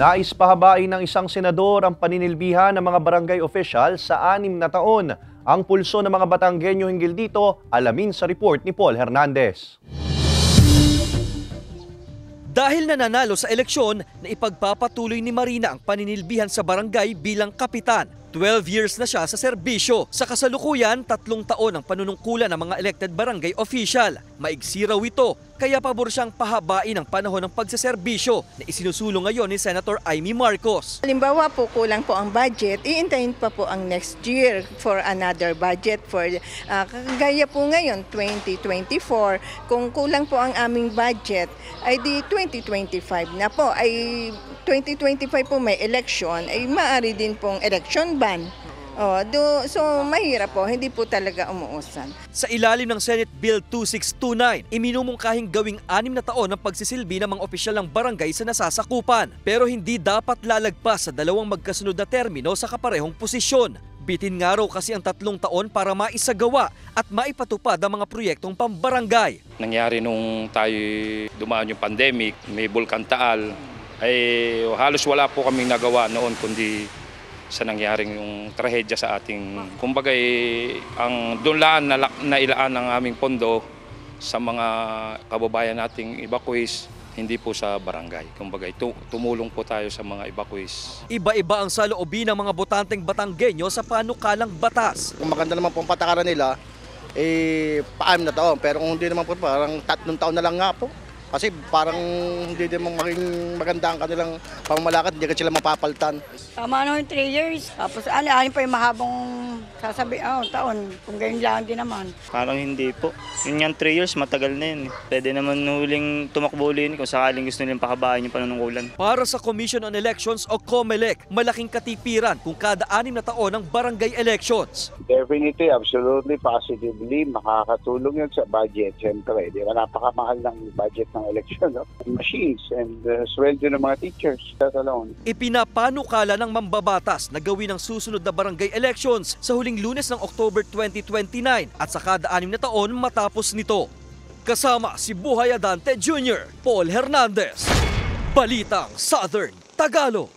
Nais pahabain ng isang senador ang paninilbihan ng mga barangay official sa 6 na taon. Ang pulso ng mga Batanggenyo hinggil dito, alamin sa report ni Paul Hernandez. Dahil nananalo sa eleksyon, na ipagpapatuloy ni Marina ang paninilbihan sa barangay bilang kapitan. 12 years na siya sa serbisyo. Sa kasalukuyan, 3 taon ang panunungkulan ng mga elected barangay official. Maigsi raw ito, kaya pabor siyang pahabain ang panahon ng pagsaserbisyo na isinusulong ngayon ni Senator Amy Marcos. Halimbawa po, kulang po ang budget, iintayin pa po ang next year for another budget for gaya po ngayon 2024. Kung kulang po ang aming budget ay di 2025 na po, ay 2025 po may election, ay maaari din pong election ban. So mahirap po, hindi po talaga umuusan. Sa ilalim ng Senate Bill 2629, iminumungkahing gawing 6 na taon ang pagsisilbi ng mga opisyal ng barangay sa nasasakupan. Pero hindi dapat lalagpas sa 2 magkasunod na termino sa kaparehong posisyon. Bitin nga raw kasi ang 3 taon para maisagawa at maipatupad ang mga proyektong pambarangay. Nangyari nung tayo dumaan yung pandemic, may Bulkan Taal, ay halos wala po kaming nagawa noon kundi sa nangyaring yung trahedya sa ating, kumbaga ang doon lang nailaan ng aming pondo sa mga kababayan nating evacuees, hindi po sa barangay. Kumbaga tumulong po tayo sa mga evacuees. Iba-iba ang saloobin ng mga botanteng Batanggenyo sa panukalang batas. Kung maganda naman po ang patakaran nila, 6 na taon. Pero kung hindi naman po, parang 3 taon na lang nga po. Kasi parang hindi din maging maganda ang kanilang pamamalakad, hindi ka sila mapapaltan. Tama na yung 3 years. Tapos alin pa yung mahabang taon. Kung ganyan lang din naman. Parang hindi po. Yun yan 3 years, matagal na yun. Pwede naman huling tumakbo ulit kung sakaling gusto nilang pakabahin yung panunungkulan. Para sa Commission on Elections o COMELEC, malaking katipiran kung kada 6 na taon ng barangay elections. Definitely, absolutely, positively, makakatulong yun sa budget. Siyempre, di ba napakamahal ng budget ng election, no? Machines and sweldo ng mga teachers, that alone. Ipinapanukala ng mambabatas na gawin ang susunod na barangay elections sa huling Lunes ng October 2029 at sa kada 6 na taon matapos nito. Kasama si Buhay Adante Jr., Paul Hernandez, Balitang Southern Tagalog.